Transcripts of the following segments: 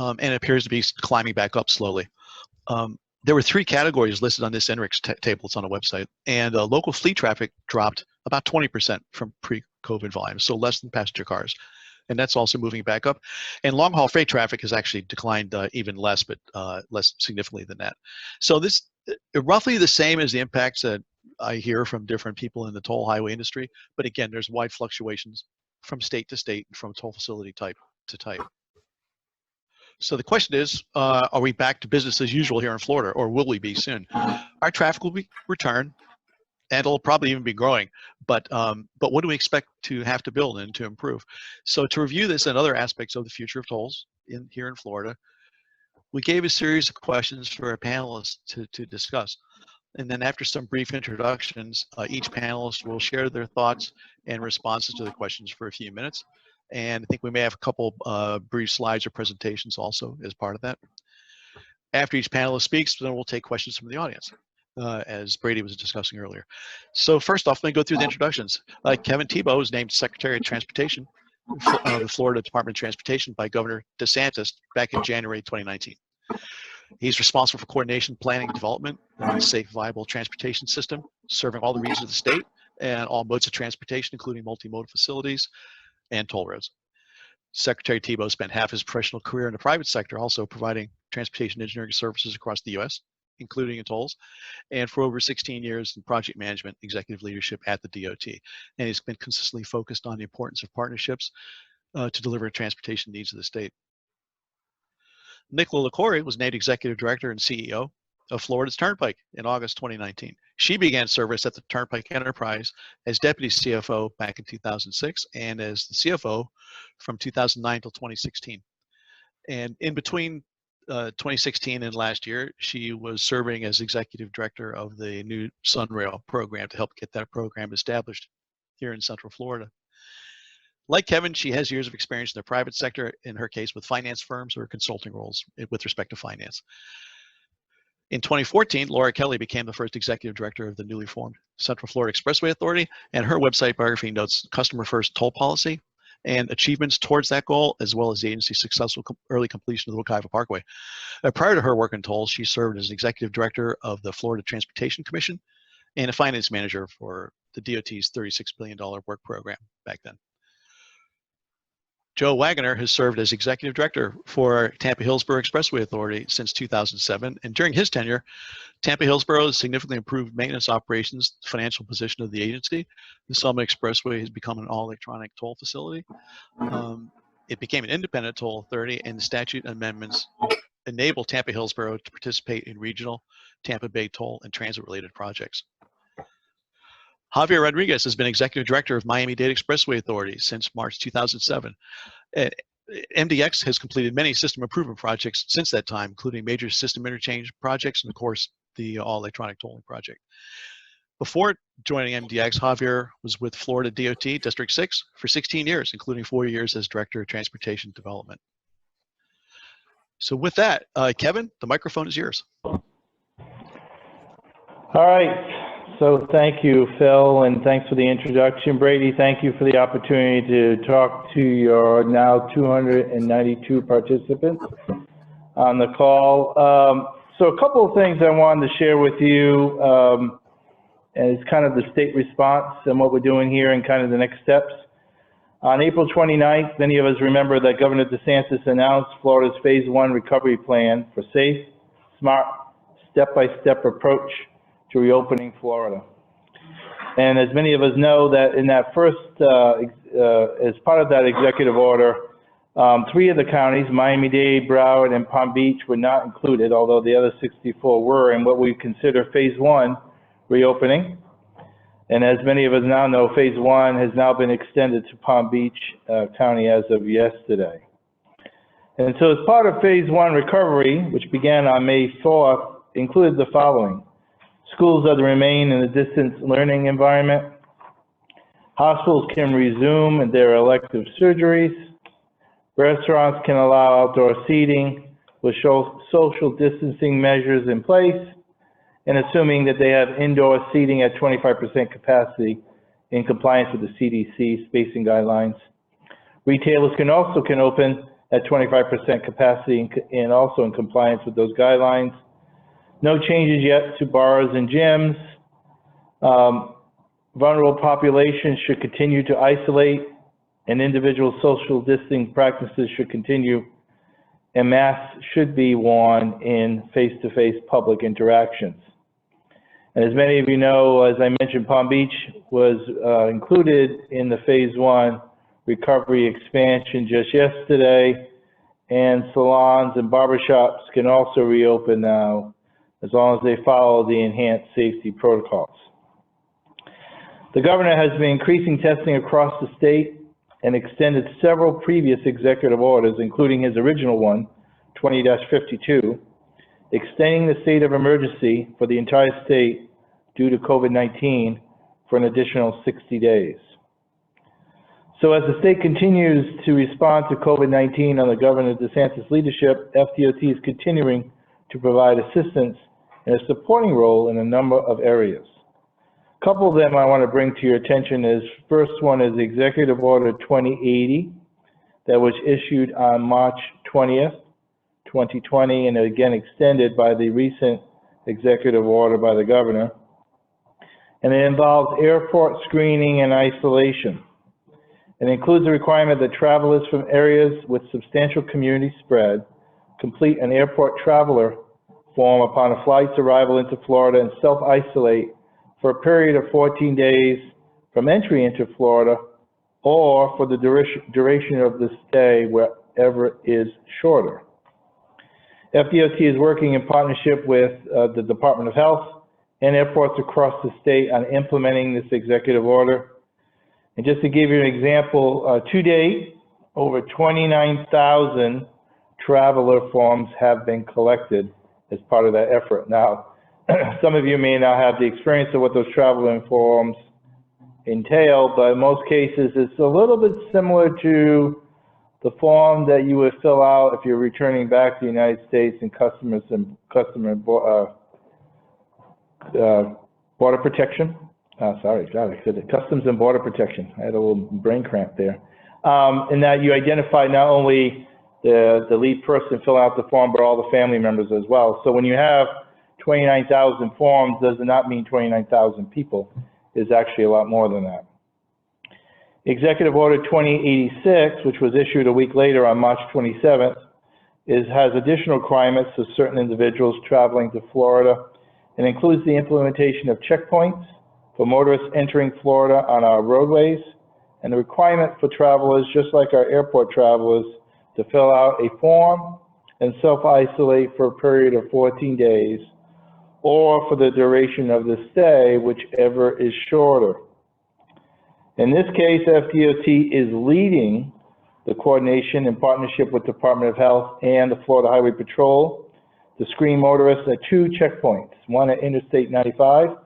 and it appears to be climbing back up slowly. There were 3 categories listed on this NRICS table. It's on the website, and local fleet traffic dropped about 20% from pre-COVID volumes, so less than passenger cars, and that's also moving back up. And long-haul freight traffic has actually declined even less, but less significantly than that. So this roughly the same as the impacts that I hear from different people in the toll highway industry, but again, there's wide fluctuations from state to state and from toll facility type to type. So the question is, are we back to business as usual here in Florida, or will we be soon? Our traffic will be return, and it'll probably even be growing. But what do we expect to have to build and to improve? So to review this and other aspects of the future of tolls here in Florida, we gave a series of questions for our panelists to discuss. And then after some brief introductions, each panelist will share their thoughts and responses to the questions for a few minutes. And I think we may have a couple brief slides or presentations also as part of that. After each panelist speaks, then we'll take questions from the audience, as Brady was discussing earlier. So first off, let me go through the introductions. Kevin Tebow was named Secretary of Transportation of the Florida Department of Transportation by Governor DeSantis back in January 2019. He's responsible for coordination, planning, and development of a safe, viable transportation system, serving all the regions of the state and all modes of transportation, including multimodal facilities and toll roads. Secretary Tebow spent half his professional career in the private sector, also providing transportation engineering services across the U.S., including in tolls, and for over 16 years in project management, executive leadership at the DOT. And he's been consistently focused on the importance of partnerships to deliver transportation needs of the state. Nicola LaCorey was named Executive Director and CEO of Florida's Turnpike in August 2019. She began service at the Turnpike Enterprise as Deputy CFO back in 2006 and as the CFO from 2009 till 2016. And in between 2016 and last year, she was serving as Executive Director of the new Sunrail program to help get that program established here in Central Florida. Like Kevin, she has years of experience in the private sector, in her case with finance firms or consulting roles with respect to finance. In 2014, Laura Kelly became the first executive director of the newly formed Central Florida Expressway Authority, and her website biography notes customer first toll policy and achievements towards that goal, as well as the agency's successful early completion of the Wekiva Parkway. Prior to her work in tolls, she served as executive director of the Florida Transportation Commission and a finance manager for the DOT's $36 billion work program back then. Joe Wagoner has served as executive director for Tampa-Hillsborough Expressway Authority since 2007, and during his tenure, Tampa-Hillsborough has significantly improved maintenance operations, financial position of the agency. The Summit Expressway has become an all-electronic toll facility. It became an independent toll authority, and the statute amendments enable Tampa-Hillsborough to participate in regional Tampa Bay toll and transit-related projects. Javier Rodriguez has been executive director of Miami-Dade Expressway Authority since March 2007. MDX has completed many system improvement projects since that time, including major system interchange projects and, of course, the all-electronic tolling project. Before joining MDX, Javier was with Florida DOT District 6 for 16 years, including 4 years as Director of Transportation Development. So with that, Kevin, the microphone is yours. All right. So thank you, Phil, and thanks for the introduction. Brady, thank you for the opportunity to talk to your now 292 participants on the call. So a couple of things I wanted to share with you as kind of the state response and what we're doing here and kind of the next steps. On April 29th, many of us remember that Governor DeSantis announced Florida's Phase 1 recovery plan for safe, smart, step-by-step approach to reopening Florida. And as many of us know, that in that first, as part of that executive order, 3 of the counties, Miami-Dade, Broward, and Palm Beach, were not included, although the other 64 were in what we consider Phase 1 reopening. And as many of us now know, Phase 1 has now been extended to Palm Beach County as of yesterday. And so as part of Phase 1 recovery, which began on May 4th, included the following. Schools that remain in a distance learning environment. Hospitals can resume their elective surgeries. Restaurants can allow outdoor seating with social distancing measures in place, and assuming that they have indoor seating at 25% capacity in compliance with the CDC spacing guidelines. Retailers can open at 25% capacity and also in compliance with those guidelines. No changes yet to bars and gyms. Vulnerable populations should continue to isolate, and individual social distancing practices should continue, and masks should be worn in face-to-face public interactions. And as many of you know, as I mentioned, Palm Beach was included in the phase 1 recovery expansion just yesterday, and salons and barbershops can also reopen now as long as they follow the enhanced safety protocols. The governor has been increasing testing across the state and extended several previous executive orders, including his original one, 20-52, extending the state of emergency for the entire state due to COVID-19 for an additional 60 days. So as the state continues to respond to COVID-19 under Governor DeSantis' leadership, FDOT is continuing to provide assistance and a supporting role in a number of areas. A couple of them I want to bring to your attention is, first one is Executive Order 2080 that was issued on March 20th, 2020, and again extended by the recent executive order by the governor. And it involves airport screening and isolation. It includes a requirement that travelers from areas with substantial community spread complete an airport traveler form upon a flight's arrival into Florida and self-isolate for a period of 14 days from entry into Florida or for the duration of the stay wherever is shorter. FDOT is working in partnership with the Department of Health and airports across the state on implementing this executive order. And just to give you an example, to date, over 29,000 traveler forms have been collected as part of that effort. Now, some of you may not have the experience of what those traveler forms entail, but in most cases, it's a little bit similar to the form that you would fill out if you're returning back to the United States in Customs and Border Protection. Sorry, God, I said it. Customs and Border Protection. I had a little brain cramp there. In that you identify not only the lead person filling out the form, but all the family members as well. So when you have 29,000 forms, does not mean 29,000 people. Is actually a lot more than that. Executive Order 2086, which was issued a week later on March 27th, has additional requirements for certain individuals traveling to Florida and includes the implementation of checkpoints for motorists entering Florida on our roadways, and the requirement for travelers, just like our airport travelers, to fill out a form and self-isolate for a period of 14 days, or for the duration of the stay, whichever is shorter. In this case, FDOT is leading the coordination in partnership with the Department of Health and the Florida Highway Patrol to screen motorists at 2 checkpoints, one at Interstate 95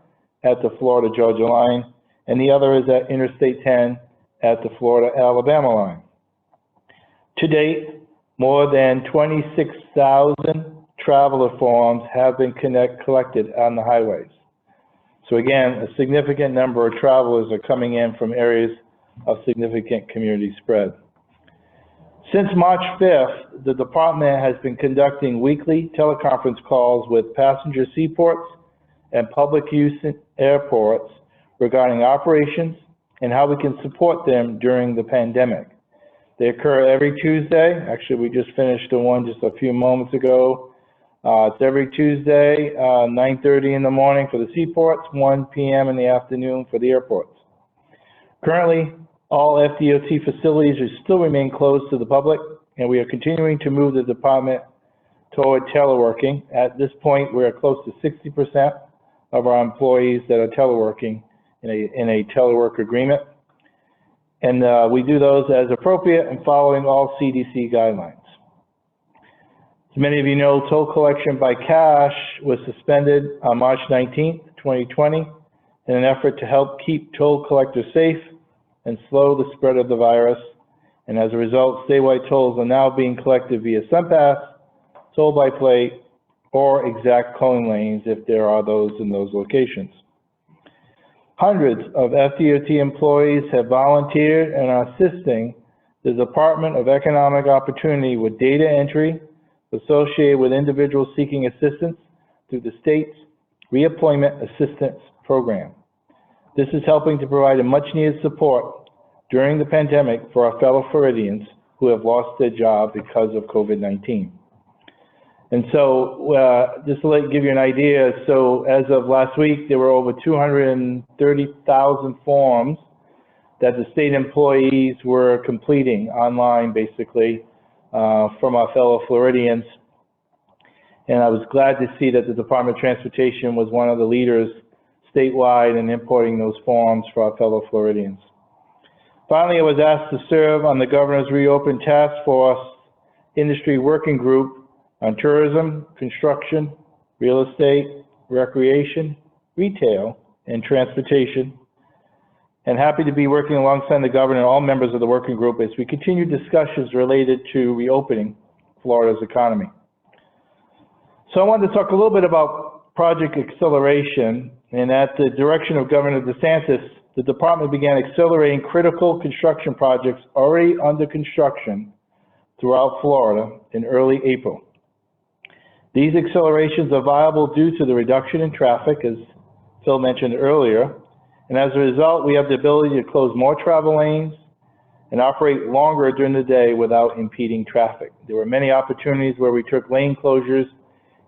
at the Florida-Georgia line, and the other is at Interstate 10 at the Florida-Alabama line. To date, more than 26,000 traveler forms have been collected on the highways. So again, a significant number of travelers are coming in from areas of significant community spread. Since March 5th, the department has been conducting weekly teleconference calls with passenger seaports and public use airports regarding operations and how we can support them during the pandemic. They occur every Tuesday. Actually, we just finished the one just a few moments ago. It's every Tuesday, 9:30 in the morning for the seaports, 1 p.m. in the afternoon for the airports. Currently, all FDOT facilities still remain closed to the public, and we are continuing to move the department toward teleworking. At this point, we are close to 60% of our employees that are teleworking in a telework agreement. And we do those as appropriate and following all CDC guidelines. As many of you know, toll collection by cash was suspended on March 19th, 2020, in an effort to help keep toll collectors safe and slow the spread of the virus. And as a result, statewide tolls are now being collected via SunPass, toll by plate, or exact tolling lanes if there are those in those locations. Hundreds of FDOT employees have volunteered and are assisting the Department of Economic Opportunity with data entry associated with individuals seeking assistance through the state's Reemployment Assistance Program. This is helping to provide a much-needed support during the pandemic for our fellow Floridians who have lost their job because of COVID-19. And so, just to give you an idea, so as of last week, there were over 230,000 forms that the state employees were completing online, basically, from our fellow Floridians. And I was glad to see that the Department of Transportation was one of the leaders statewide in importing those forms for our fellow Floridians. Finally, I was asked to serve on the Governor's Reopen Task Force Industry Working Group on tourism, construction, real estate, recreation, retail, and transportation. And happy to be working alongside the Governor and all members of the working group as we continue discussions related to reopening Florida's economy. So I wanted to talk a little bit about project acceleration, and at the direction of Governor DeSantis, the department began accelerating critical construction projects already under construction throughout Florida in early April. These accelerations are viable due to the reduction in traffic, as Phil mentioned earlier, and as a result, we have the ability to close more travel lanes and operate longer during the day without impeding traffic. There were many opportunities where we took lane closures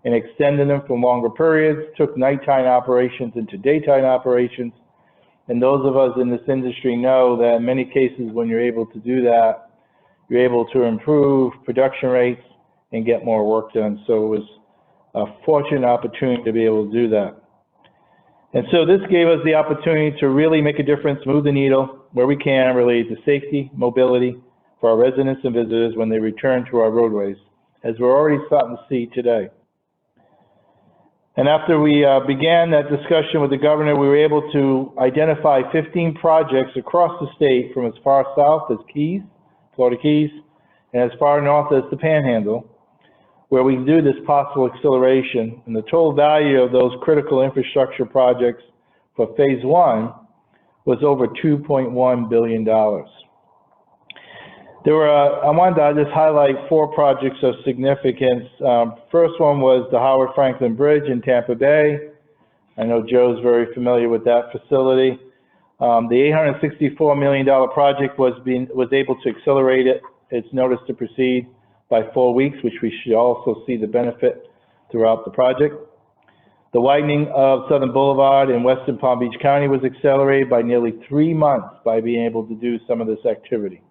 and extended them for longer periods, took nighttime operations into daytime operations, and those of us in this industry know that in many cases when you're able to do that, you're able to improve production rates and get more work done. So it was a fortunate opportunity to be able to do that. And so this gave us the opportunity to really make a difference, move the needle where we can related to safety, mobility for our residents and visitors when they return to our roadways, as we're already starting to see today. And after we began that discussion with the Governor, we were able to identify 15 projects across the state from as far south as Keys, Florida Keys, and as far north as the Panhandle, where we can do this possible acceleration. And the total value of those critical infrastructure projects for phase one was over $2.1 billion. I wanted to just highlight 4 projects of significance. First one was the Howard Franklin Bridge in Tampa Bay. I know Joe's very familiar with that facility. The $864 million project was able to accelerate its notice to proceed by 4 weeks, which we should also see the benefit throughout the project. The widening of Southern Boulevard in Western Palm Beach County was accelerated by nearly 3 months by being able to do some of this activity.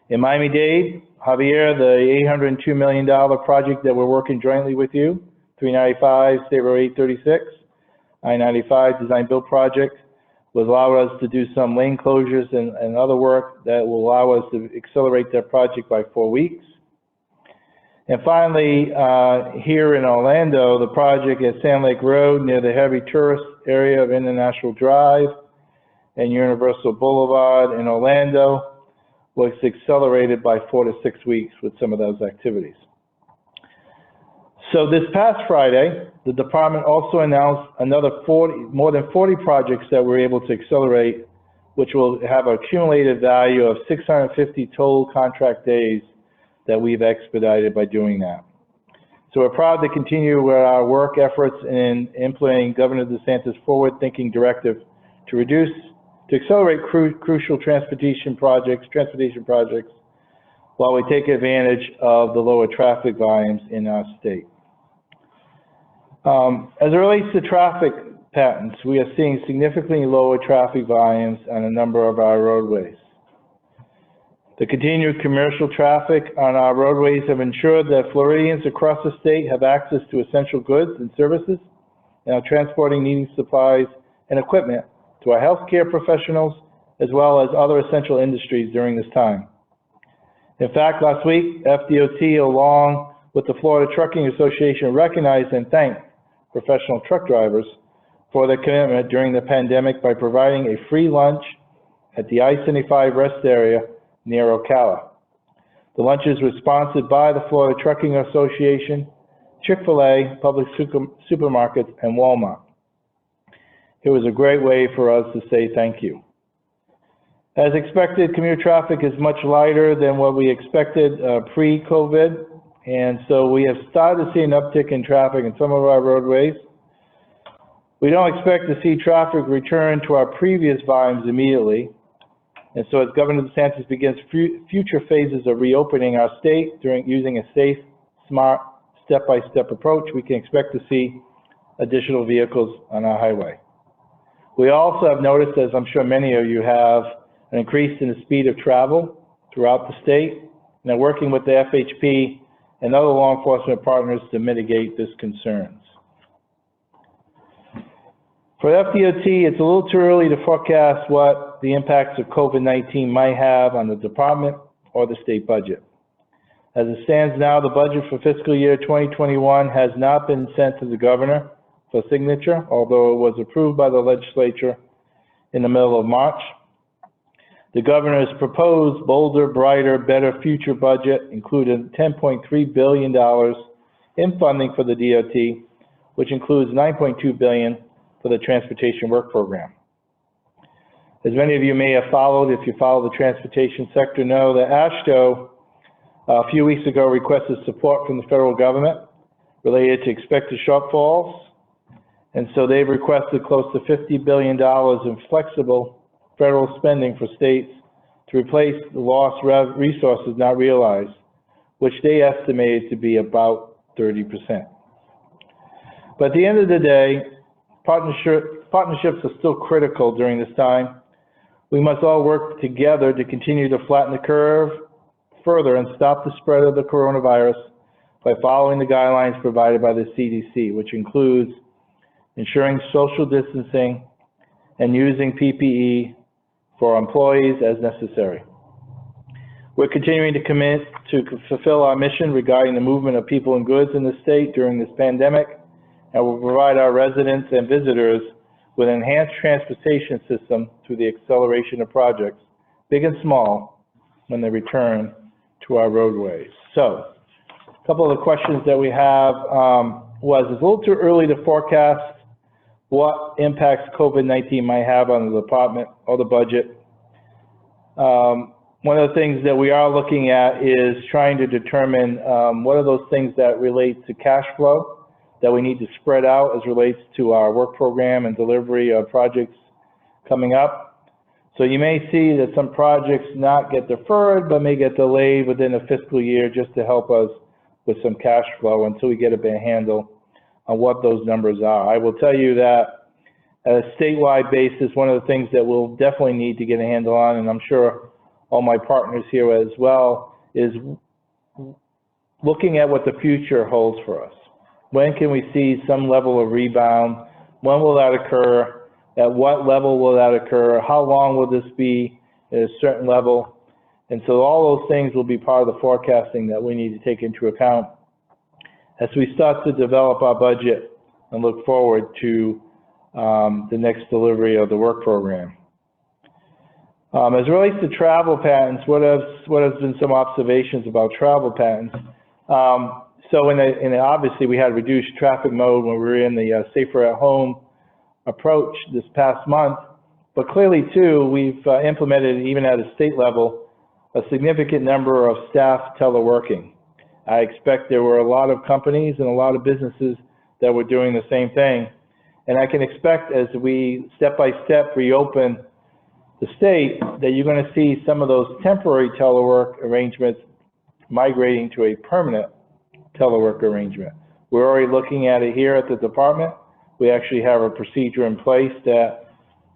In Miami-Dade, Javier, the $802 million project that we're working jointly with you, 395 State Road 836, I-95 Design-Build project, will allow us to do some lane closures and other work that will allow us to accelerate that project by 4 weeks. And finally, here in Orlando, the project at Sand Lake Road near the heavy tourist area of International Drive and Universal Boulevard in Orlando was accelerated by 4 to 6 weeks with some of those activities. So this past Friday, the department also announced more than 40 projects that we're able to accelerate, which will have an accumulated value of 650 total contract days that we've expedited by doing that. So we're proud to continue with our work efforts in implementing Governor DeSantis' forward-thinking directive to accelerate crucial transportation projects while we take advantage of the lower traffic volumes in our state. As it relates to traffic patterns, we are seeing significantly lower traffic volumes on a number of our roadways. The continued commercial traffic on our roadways have ensured that Floridians across the state have access to essential goods and services and are transporting needed supplies and equipment to our healthcare professionals as well as other essential industries during this time. In fact, last week, FDOT, along with the Florida Trucking Association, recognized and thanked professional truck drivers for their commitment during the pandemic by providing a free lunch at the I-75 rest area near Ocala. The lunches were sponsored by the Florida Trucking Association, Chick-fil-A, Public Supermarkets, and Walmart. It was a great way for us to say thank you. As expected, commuter traffic is much lighter than what we expected pre-COVID, and so we have started to see an uptick in traffic in some of our roadways. We don't expect to see traffic return to our previous volumes immediately, and so as Governor DeSantis begins future phases of reopening our state using a safe, smart, step-by-step approach, we can expect to see additional vehicles on our highway. We also have noticed, as I'm sure many of you have, an increase in the speed of travel throughout the state, and are working with the FHP and other law enforcement partners to mitigate these concerns. For FDOT, it's a little too early to forecast what the impacts of COVID-19 might have on the department or the state budget. As it stands now, the budget for fiscal year 2021 has not been sent to the governor for signature, although it was approved by the legislature in the middle of March. The governor's proposed bolder, brighter, better future budget included $10.3 billion in funding for the DOT, which includes $9.2 billion for the Transportation Work Program. As many of you may have followed, if you follow the transportation sector, know that AASHTO a few weeks ago requested support from the federal government related to expected shortfalls, and so they've requested close to $50 billion in flexible federal spending for states to replace the lost resources not realized, which they estimated to be about 30%. But at the end of the day, partnerships are still critical during this time. We must all work together to continue to flatten the curve further and stop the spread of the coronavirus by following the guidelines provided by the CDC, which includes ensuring social distancing and using PPE for employees as necessary. We're continuing to commit to fulfill our mission regarding the movement of people and goods in the state during this pandemic, and will provide our residents and visitors with an enhanced transportation system through the acceleration of projects, big and small, when they return to our roadways. So, a couple of the questions that we have was, it's a little too early to forecast what impacts COVID-19 might have on the department or the budget. One of the things that we are looking at is trying to determine what are those things that relate to cash flow that we need to spread out as relates to our work program and delivery of projects coming up. So you may see that some projects not get deferred, but may get delayed within a fiscal year just to help us with some cash flow until we get a better handle on what those numbers are. I will tell you that at a statewide basis, one of the things that we'll definitely need to get a handle on, and I'm sure all my partners here as well, is looking at what the future holds for us. When can we see some level of rebound? When will that occur? At what level will that occur? How long will this be at a certain level? And so all those things will be part of the forecasting that we need to take into account as we start to develop our budget and look forward to the next delivery of the work program. As it relates to travel patterns, what has been some observations about travel patterns? So obviously we had reduced traffic mode when we were in the safer at home approach this past month, but clearly too, we've implemented, even at a state level, a significant number of staff teleworking. I expect there were a lot of companies and a lot of businesses that were doing the same thing. And I can expect as we step by step reopen the state that you're going to see some of those temporary telework arrangements migrating to a permanent telework arrangement. We're already looking at it here at the department. We actually have a procedure in place that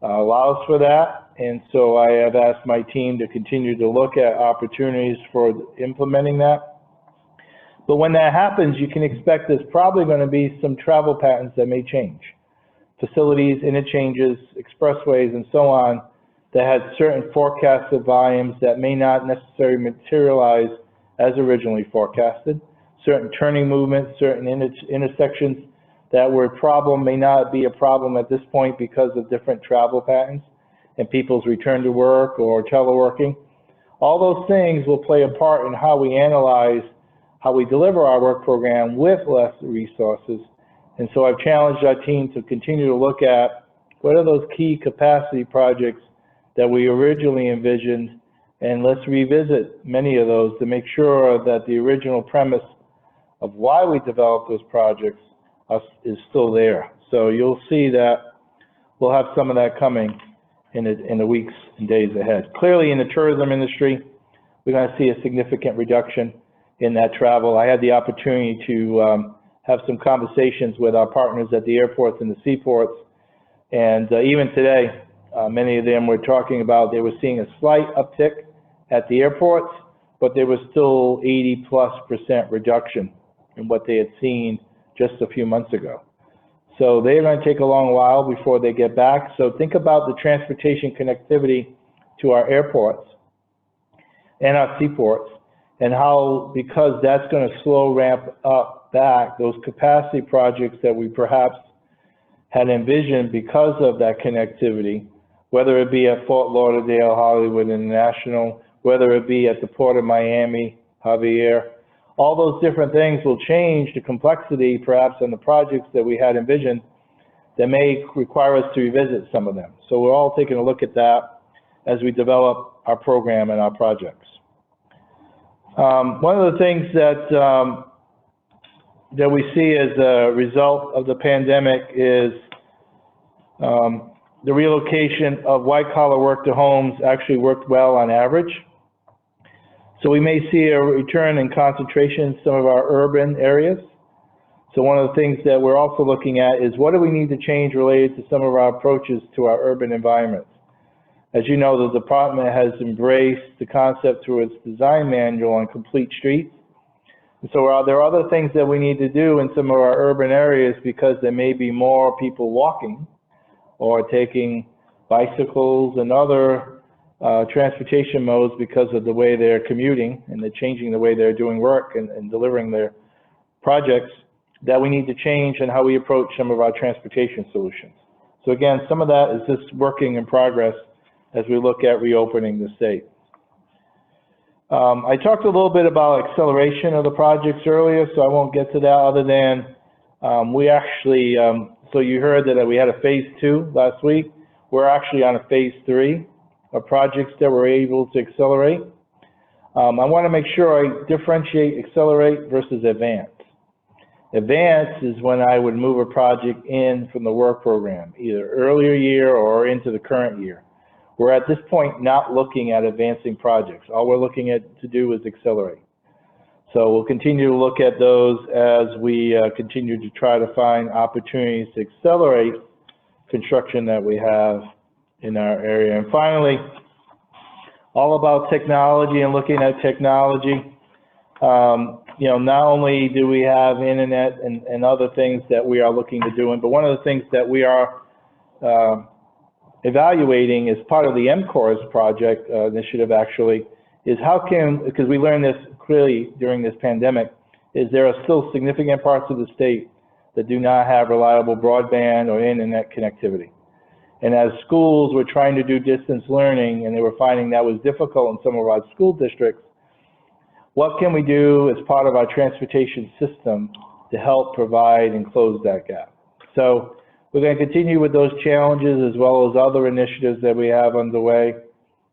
allows for that. And so I have asked my team to continue to look at opportunities for implementing that. But when that happens, you can expect there's probably going to be some travel patterns that may change. Facilities, interchanges, expressways, and so on that had certain forecasted volumes that may not necessarily materialize as originally forecasted. Certain turning movements, certain intersections that were a problem may not be a problem at this point because of different travel patterns and people's return to work or teleworking. All those things will play a part in how we analyze how we deliver our work program with less resources. And so I've challenged our team to continue to look at what are those key capacity projects that we originally envisioned, and let's revisit many of those to make sure that the original premise of why we developed those projects is still there. So you'll see that we'll have some of that coming in the weeks and days ahead. Clearly in the tourism industry, we're going to see a significant reduction in that travel. I had the opportunity to have some conversations with our partners at the airports and the seaports, and even today, many of them were talking about they were seeing a slight uptick at the airports, but there was still 80+% reduction in what they had seen just a few months ago. So they're going to take a long while before they get back. So think about the transportation connectivity to our airports and our seaports, and how, because that's going to slow ramp up back, those capacity projects that we perhaps had envisioned because of that connectivity, whether it be at Fort Lauderdale, Hollywood International, whether it be at the Port of Miami, Javier, all those different things will change the complexity perhaps on the projects that we had envisioned that may require us to revisit some of them. So we're all taking a look at that as we develop our program and our projects. One of the things that that we see as a result of the pandemic is the relocation of white-collar work to homes actually worked well on average. So we may see a return in concentration in some of our urban areas. So one of the things that we're also looking at is what do we need to change related to some of our approaches to our urban environments. As you know, the department has embraced the concept through its design manual on complete streets. And so there are other things that we need to do in some of our urban areas because there may be more people walking or taking bicycles and other transportation modes because of the way they're commuting, and they're changing the way they're doing work and delivering their projects, that we need to change in how we approach some of our transportation solutions. So again, some of that is just working in progress as we look at reopening the state. I talked a little bit about acceleration of the projects earlier, so I won't get to that other than we actually, so you heard that we had a phase 2 last week. We're actually on a phase 3 of projects that we're able to accelerate. I want to make sure I differentiate accelerate versus advance. Advance is when I would move a project in from the work program, either earlier year or into the current year. We're at this point not looking at advancing projects. All we're looking at to do is accelerate. So we'll continue to look at those as we continue to try to find opportunities to accelerate construction that we have in our area. And finally, all about technology and looking at technology. You know, not only do we have internet and other things that we are looking to do, but one of the things that we are evaluating as part of the MCORS project initiative actually is how can, because we learned this clearly during this pandemic, is there are still significant parts of the state that do not have reliable broadband or internet connectivity. And as schools were trying to do distance learning and they were finding that was difficult in some of our school districts, what can we do as part of our transportation system to help provide and close that gap? So we're going to continue with those challenges as well as other initiatives that we have underway.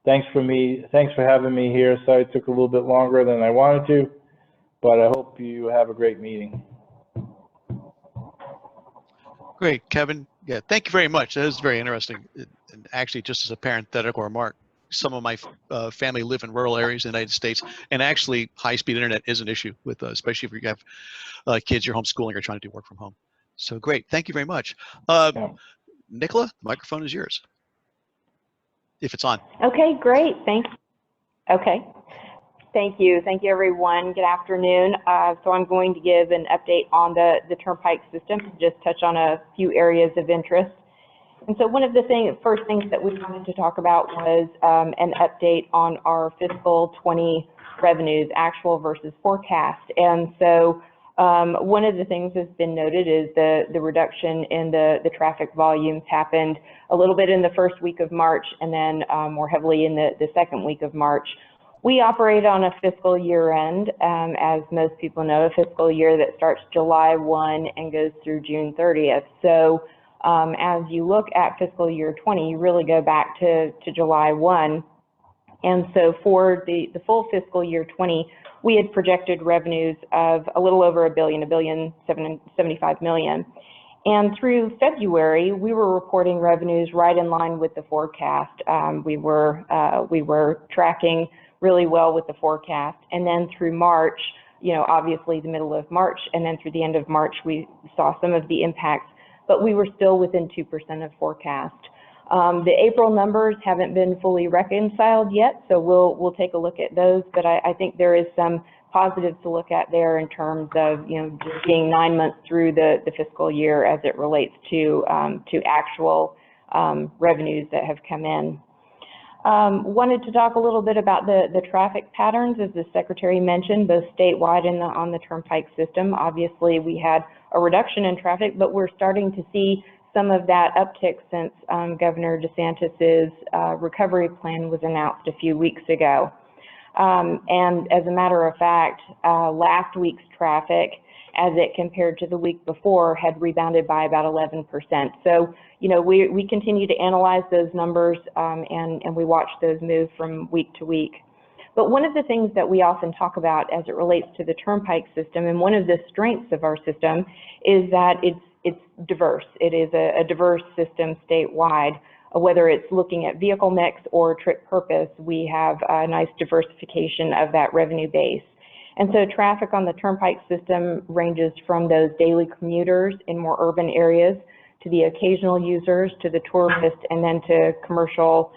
Thanks for having me here. Sorry it took a little bit longer than I wanted to, but I hope you have a great meeting. Great, Kevin. Yeah, thank you very much. That is very interesting. And actually, just as a parenthetical remark, some of my family live in rural areas in the United States, and actually high-speed internet is an issue with, especially if you have kids you're homeschooling or trying to do work from home. So great, thank you very much. Yeah. Nicola, the microphone is yours, if it's on. Okay, great, thanks. Okay, thank you everyone. Good afternoon. So I'm going to give an update on the Turnpike system, just touch on a few areas of interest. And so one of the first things that we wanted to talk about was an update on our fiscal 20 revenues, actual versus forecast. And so one of the things that's been noted is the reduction in the traffic volumes happened a little bit in the first week of March and then more heavily in the second week of March. We operate on a fiscal year end, as most people know, a fiscal year that starts July 1 and goes through June 30th. So As you look at fiscal year 20, you really go back to July 1. And so for the full fiscal year 20, we had projected revenues of a little over $1 billion, $1.75 billion. And through February, we were reporting revenues right in line with the forecast. We were tracking really well with the forecast. And then through March, you know, obviously the middle of March, and then through the end of March, we saw some of the impacts, but we were still within 2% of forecast. The April numbers haven't been fully reconciled yet, so we'll take a look at those, but I think there is some positives to look at there in terms of, you know, just being 9 months through the fiscal year as it relates to actual revenues that have come in. Wanted to talk a little bit about the traffic patterns, as the Secretary mentioned, both statewide and on the Turnpike system. Obviously, we had a reduction in traffic, but we're starting to see some of that uptick since Governor DeSantis's recovery plan was announced a few weeks ago. And as a matter of fact, last week's traffic, as it compared to the week before, had rebounded by about 11%. So, you know, we continue to analyze those numbers and we watch those move from week to week. But one of the things that we often talk about as it relates to the Turnpike system, and one of the strengths of our system, is that it's diverse. It is a diverse system statewide. Whether it's looking at vehicle mix or trip purpose, we have a nice diversification of that revenue base. And so traffic on the Turnpike system ranges from those daily commuters in more urban areas to the occasional users, to the tourists, and then to commercial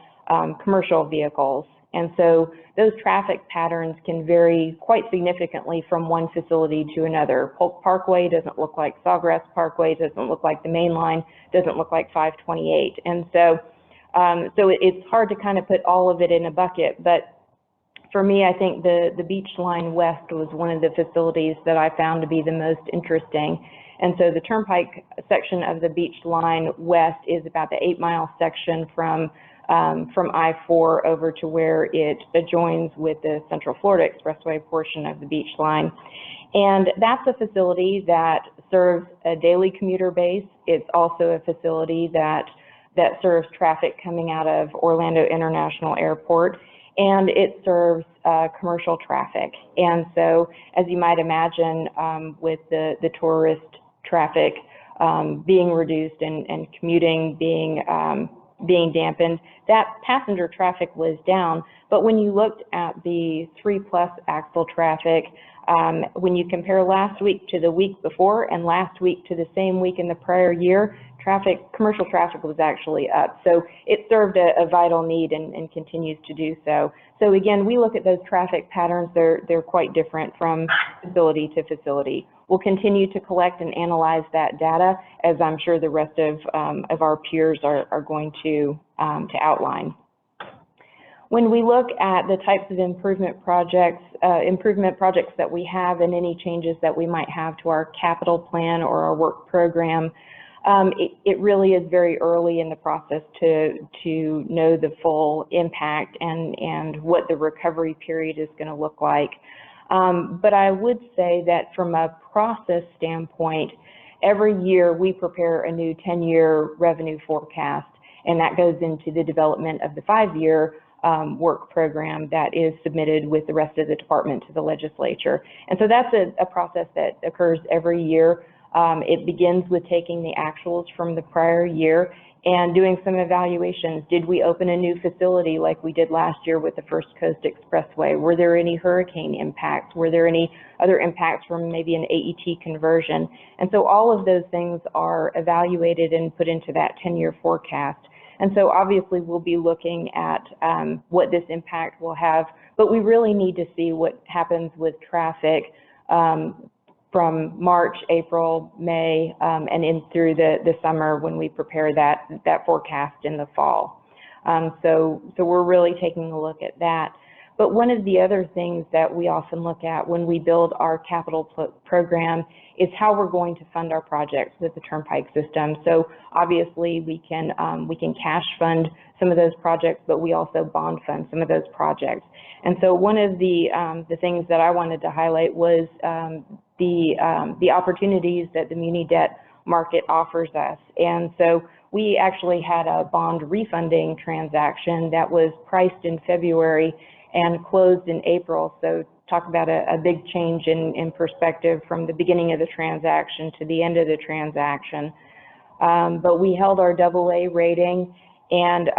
vehicles. And so those traffic patterns can vary quite significantly from one facility to another. Polk Parkway doesn't look like Sawgrass Parkway, doesn't look like the main line, doesn't look like 528. And so, it's hard to kind of put all of it in a bucket, but for me, I think the Beach Line West was one of the facilities that I found to be the most interesting. And so the Turnpike section of the Beach Line West is about the 8-mile section from I-4 over to where it adjoins with the Central Florida Expressway portion of the Beach Line. And that's a facility that serves a daily commuter base. It's also a facility that serves traffic coming out of Orlando International Airport, and it serves commercial traffic. And so, as you might imagine, with the tourist traffic being reduced and commuting being dampened, that passenger traffic was down. But when you looked at the 3+ axle traffic, when you compare last week to the week before and last week to the same week in the prior year, commercial traffic was actually up. So it served a vital need and continues to do so. So again, we look at those traffic patterns. They're quite different from facility to facility. We'll continue to collect and analyze that data, as I'm sure the rest of our peers are going to outline. When we look at the types of improvement projects that we have and any changes that we might have to our capital plan or our work program, it really is very early in the process to know the full impact and what the recovery period is going to look like. But I would say that from a process standpoint, every year we prepare a new 10-year revenue forecast, and that goes into the development of the 5-year work program that is submitted with the rest of the department to the legislature. And so that's a process that occurs every year. It begins with taking the actuals from the prior year and doing some evaluations. Did we open a new facility like we did last year with the First Coast Expressway? Were there any hurricane impacts? Were there any other impacts from maybe an AET conversion? And so all of those things are evaluated and put into that 10-year forecast. And so obviously we'll be looking at what this impact will have, but we really need to see what happens with traffic from March, April, May, and in through the summer when we prepare that forecast in the fall. So we're really taking a look at that. But one of the other things that we often look at when we build our capital program is how we're going to fund our projects with the Turnpike system. So obviously we can cash fund some of those projects, but we also bond fund some of those projects. And so one of the things that I wanted to highlight was the opportunities that the muni debt market offers us. And so we actually had a bond refunding transaction that was priced in February and closed in April. So talk about a big change in perspective from the beginning of the transaction to the end of the transaction. But we held our AA rating, and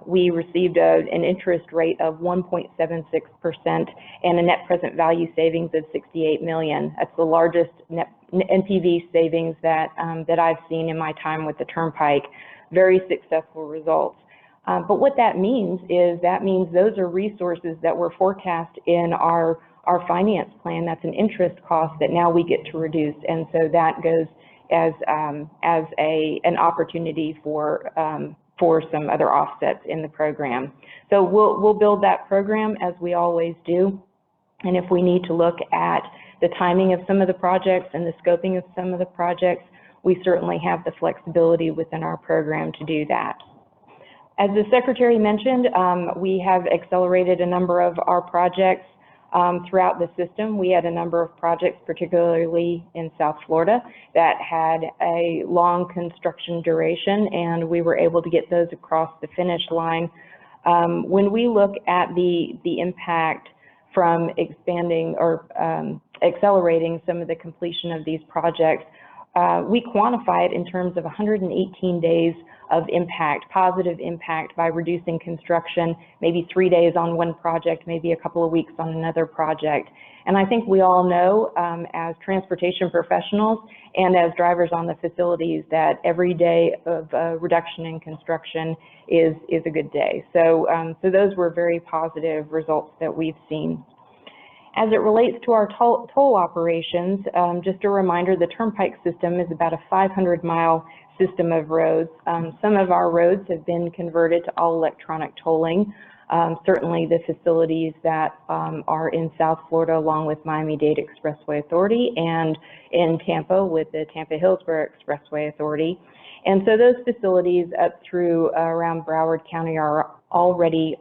we received an interest rate of 1.76% and a net present value savings of $68 million. That's the largest net NPV savings that I've seen in my time with the Turnpike. Very successful results. But what that means is those are resources that were forecast in our finance plan. That's an interest cost that now we get to reduce, and so that goes as an opportunity for some other offsets in the program. So we'll build that program as we always do, and if we need to look at the timing of some of the projects and the scoping of some of the projects, we certainly have the flexibility within our program to do that. As the Secretary mentioned, we have accelerated a number of our projects throughout the system. We had a number of projects, particularly in South Florida, that had a long construction duration, and we were able to get those across the finish line. When we look at the impact from expanding or accelerating some of the completion of these projects, we quantify it in terms of 118 days of impact, positive impact, by reducing construction, maybe 3 days on one project, maybe a couple of weeks on another project. And I think we all know as transportation professionals and as drivers on the facilities that every day of reduction in construction is a good day. So, so those were very positive results that we've seen. As it relates to our toll operations, just a reminder, the Turnpike system is about a 500-mile system of roads. Some of our roads have been converted to all electronic tolling. Certainly the facilities that are in South Florida, along with Miami-Dade Expressway Authority, and in Tampa with the Tampa-Hillsborough Expressway Authority. And so those facilities up through around Broward County are already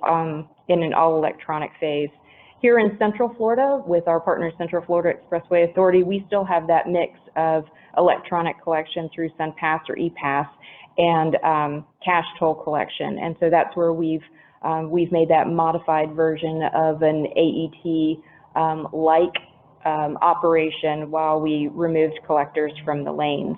in an all-electronic phase. Here in Central Florida, with our partner Central Florida Expressway Authority, we still have that mix of electronic collection through SunPass or ePass and cash toll collection. And so that's where we've made that modified version of an AET-like operation while we removed collectors from the lanes.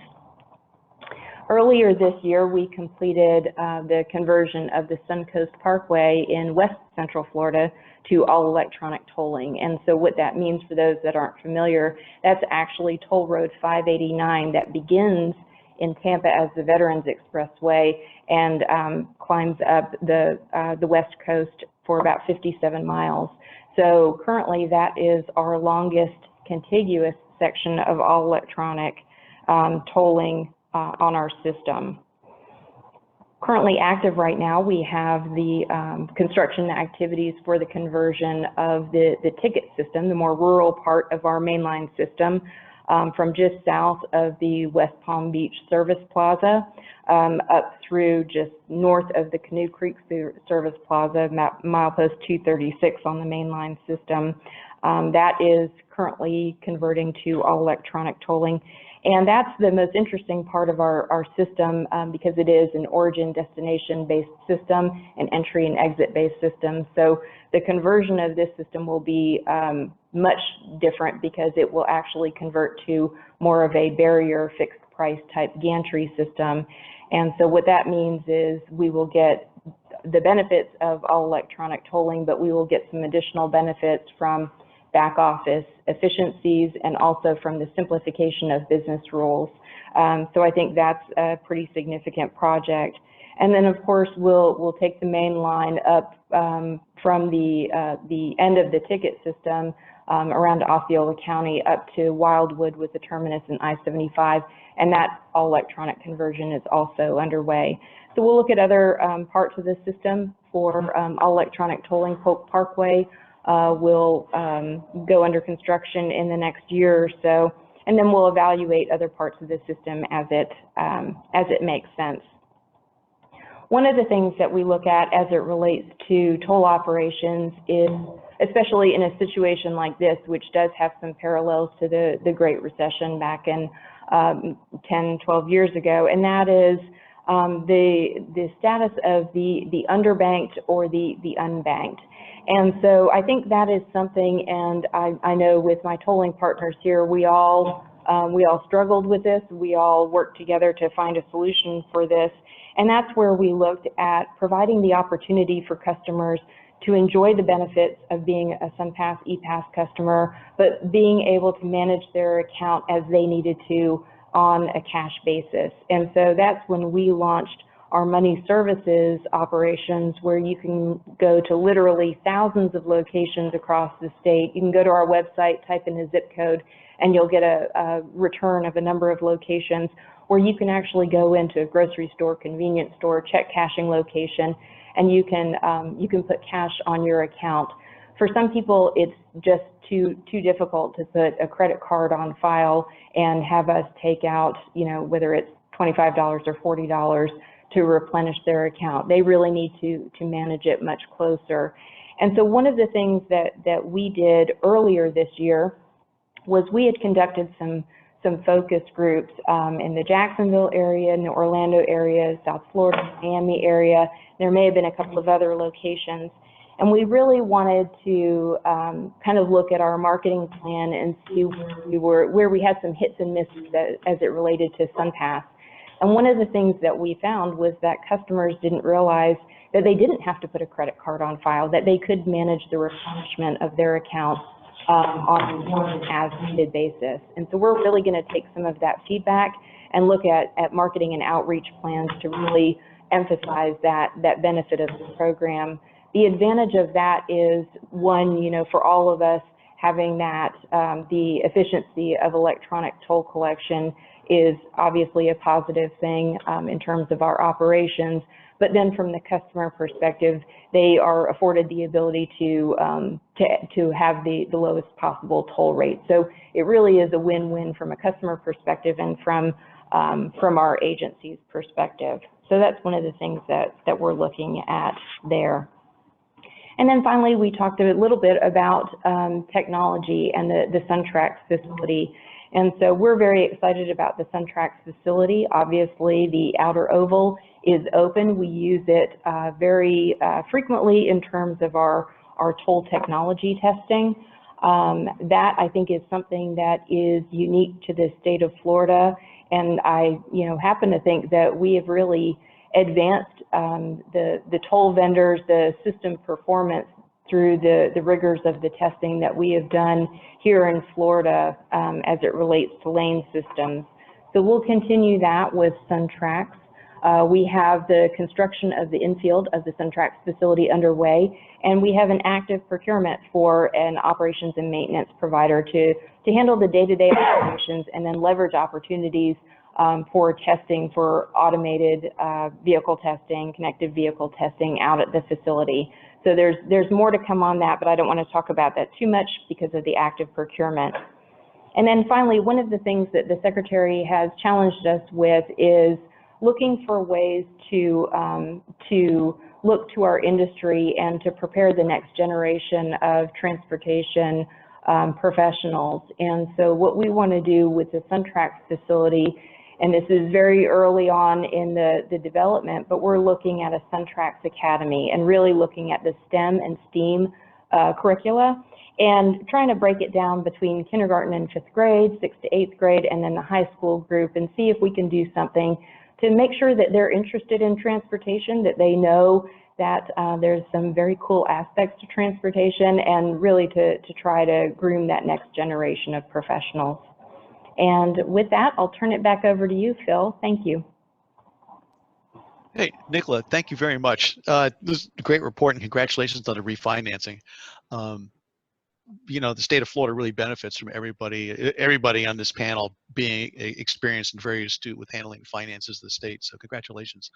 Earlier this year, we completed the conversion of the Suncoast Parkway in West Central Florida to all electronic tolling. And so what that means for those that aren't familiar, that's actually Toll Road 589 that begins in Tampa as the Veterans Expressway and climbs up the West Coast for about 57 miles. So currently that is our longest contiguous section of all electronic tolling on our system. Currently active right now, we have the construction activities for the conversion of the ticket system, the more rural part of our mainline system, from just south of the West Palm Beach Service Plaza up through just north of the Canoe Creek Service Plaza, milepost 236 on the mainline system. That is currently converting to all electronic tolling. And that's the most interesting part of our system because it is an origin destination based system, an entry and exit based system. So the conversion of this system will be much different because it will actually convert to more of a barrier fixed price type gantry system. And so what that means is we will get the benefits of all electronic tolling, but we will get some additional benefits from back office efficiencies and also from the simplification of business rules. So I think that's a pretty significant project. And then of course we'll take the main line up from the end of the ticket system around Osceola County up to Wildwood with the terminus in I-75, and that all electronic conversion is also underway. So we'll look at other parts of the system for all electronic tolling. Polk Parkway will go under construction in the next year or so, and then we'll evaluate other parts of the system as it makes sense. One of the things that we look at as it relates to toll operations is, especially in a situation like this, which does have some parallels to the Great Recession back in 10, 12 years ago, and that is the status of the underbanked or the unbanked. And so I think that is something, and I know with my tolling partners here, we all struggled with this. We all worked together to find a solution for this. And that's where we looked at providing the opportunity for customers to enjoy the benefits of being a SunPass ePass customer, but being able to manage their account as they needed to on a cash basis. And so that's when we launched our money services operations, where you can go to literally thousands of locations across the state. You can go to our website, type in a zip code, and you'll get a return of a number of locations, where you can actually go into a grocery store, convenience store, check cashing location, and you can put cash on your account. For some people, it's just too difficult to put a credit card on file and have us take out, whether it's $25 or $40 to replenish their account. They really need to manage it much closer. And so one of the things that we did earlier this year was we had conducted some focus groups in the Jacksonville area, in the Orlando area, South Florida, Miami area. There may have been a couple of other locations. And we really wanted to kind of look at our marketing plan and see where we had some hits and misses as it related to SunPass. And one of the things that we found was that customers didn't realize that they didn't have to put a credit card on file, that they could manage the replenishment of their account on an as-needed basis. And so we're really going to take some of that feedback and look at marketing and outreach plans to really emphasize that benefit of the program. The advantage of that is, one, for all of us, having that, the efficiency of electronic toll collection is obviously a positive thing in terms of our operations. But then from the customer perspective, they are afforded the ability to have the lowest possible toll rate. So it really is a win-win from a customer perspective and from our agency's perspective. So that's one of the things that we're looking at there. And then finally, we talked a little bit about technology and the SunTrax facility. And so we're very excited about the SunTrax facility. Obviously, the outer oval is open. We use it very frequently in terms of our toll technology testing. That, I think, is something that is unique to the state of Florida. And I happen to think that we have really advanced the toll vendors, the system performance through the rigors of the testing that we have done here in Florida as it relates to lane systems. So we'll continue that with SunTrax. We have the construction of the infield of the SunTrax facility underway, and we have an active procurement for an operations and maintenance provider to handle the day-to-day operations and then leverage opportunities for testing, for automated vehicle testing, connected vehicle testing out at the facility. So there's more to come on that, but I don't want to talk about that too much because of the active procurement. And then finally, one of the things that the Secretary has challenged us with is looking for ways to look to our industry and to prepare the next generation of transportation professionals. And so what we want to do with the SunTrax facility, and this is very early on in the development, but we're looking at a SunTrax Academy and really looking at the STEM and STEAM curricula and trying to break it down between kindergarten and 5th grade, 6th to 8th grade, and then the high school group, and see if we can do something to make sure that they're interested in transportation, that they know that there's some very cool aspects to transportation, and really to try to groom that next generation of professionals. And with that, I'll turn it back over to you, Phil. Thank you. Hey, Nicola, thank you very much. This is a great report, and congratulations on the refinancing. The state of Florida really benefits from everybody on this panel being experienced and very astute with handling finances of the state. So congratulations.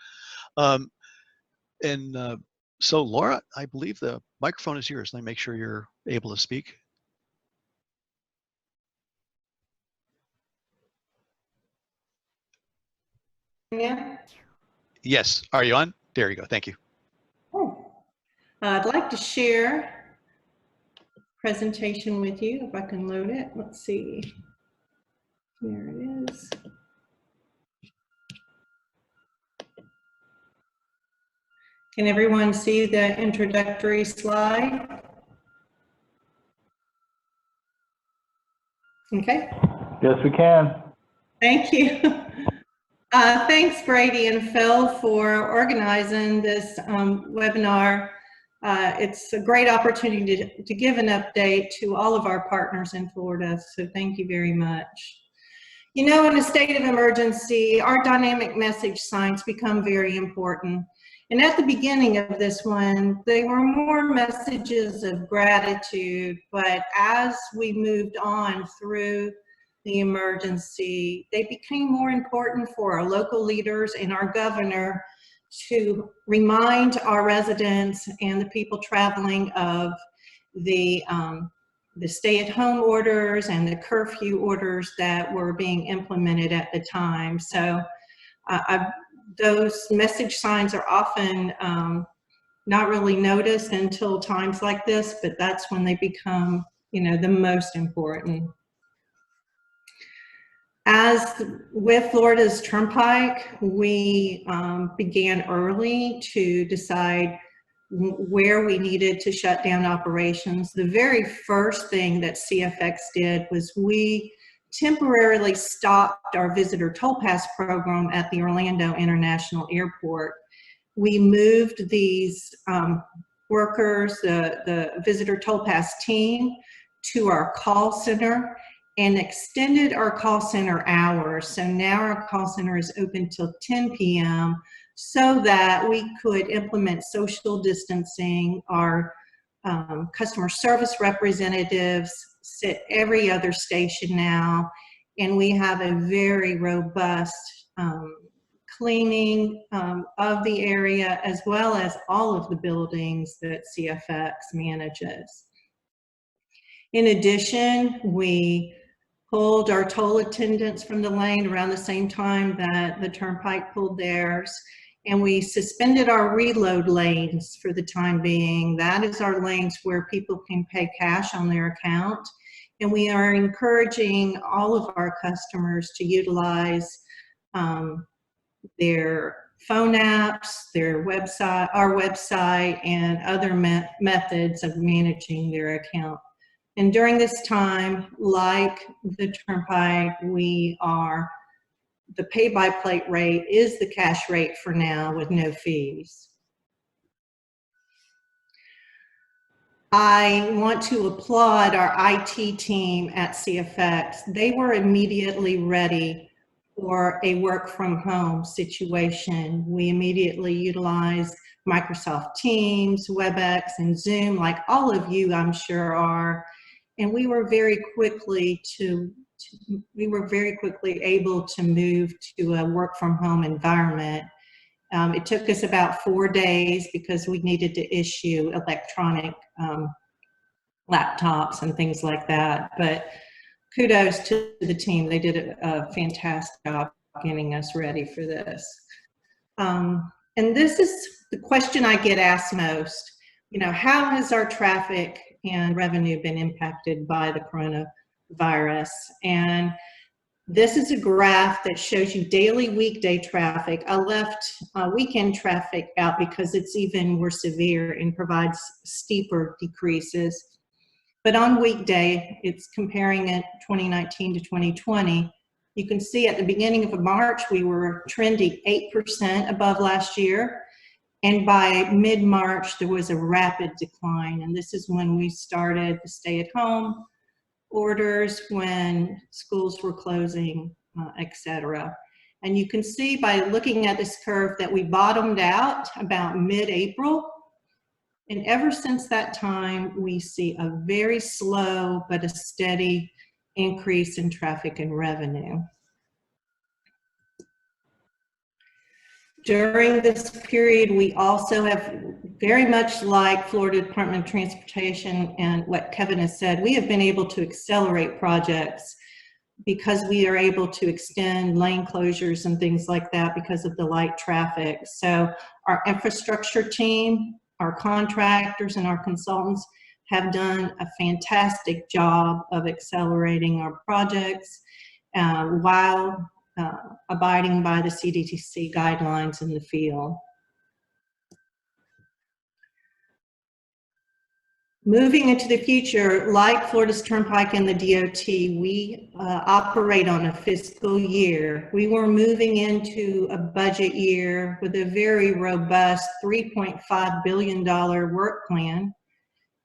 So Laura, I believe the microphone is yours. Let me make sure you're able to speak. Yeah. Yes. Are you on? There you go. Thank you. Oh. I'd like to share a presentation with you if I can load it. Let's see. There it is. Can everyone see the introductory slide? Okay. Yes, we can. Thank you. Thanks, Brady and Phil, for organizing this webinar. It's a great opportunity to give an update to all of our partners in Florida, so thank you very much. You know, in a state of emergency, our dynamic message signs become very important. And at the beginning of this one, they were more messages of gratitude, but as we moved on through the emergency, they became more important for our local leaders and our governor to remind our residents and the people traveling of the stay-at-home orders and the curfew orders that were being implemented at the time. So those message signs are often not really noticed until times like this, but that's when they become, you know, the most important. As with Florida's Turnpike, we began early to decide where we needed to shut down operations. The very first thing that CFX did was we temporarily stopped our visitor toll pass program at the Orlando International Airport. We moved these workers, the visitor toll pass team, to our call center and extended our call center hours. So now our call center is open till 10 p.m. so that we could implement social distancing. Our customer service representatives sit every other station now, and we have a very robust cleaning of the area, as well as all of the buildings that CFX manages. In addition, we pulled our toll attendants from the lane around the same time that the Turnpike pulled theirs, and we suspended our reload lanes for the time being. That is our lanes where people can pay cash on their account, and we are encouraging all of our customers to utilize their phone apps, their website, our website, and other methods of managing their account. And during this time, like the Turnpike, the pay-by-plate rate is the cash rate for now with no fees. I want to applaud our IT team at CFX. They were immediately ready for a work from home situation. We immediately utilized Microsoft Teams, WebEx, and Zoom, like all of you I'm sure are. And we were very quickly able to move to a work from home environment. It took us about 4 days because we needed to issue electronic laptops and things like that. But kudos to the team. They did a fantastic job getting us ready for this. And this is the question I get asked most. You know, how has our traffic and revenue been impacted by the coronavirus? And this is a graph that shows you daily weekday traffic. I left weekend traffic out because it's even more severe and provides steeper decreases. But on weekday, it's comparing it 2019 to 2020. You can see at the beginning of March, we were trending 8% above last year. And by mid-March, there was a rapid decline. And this is when we started the stay-at-home orders, when schools were closing, et cetera. And you can see by looking at this curve that we bottomed out about mid-April. And ever since that time, we see a very slow but a steady increase in traffic and revenue. During this period, we also have, very much like Florida Department of Transportation and what Kevin has said, we have been able to accelerate projects because we are able to extend lane closures and things like that because of the light traffic. So our infrastructure team, our contractors, and our consultants have done a fantastic job of accelerating our projects. while abiding by the CDC guidelines in the field. Moving into the future, like Florida's Turnpike and the DOT, we operate on a fiscal year. We were moving into a budget year with a very robust $3.5 billion work plan.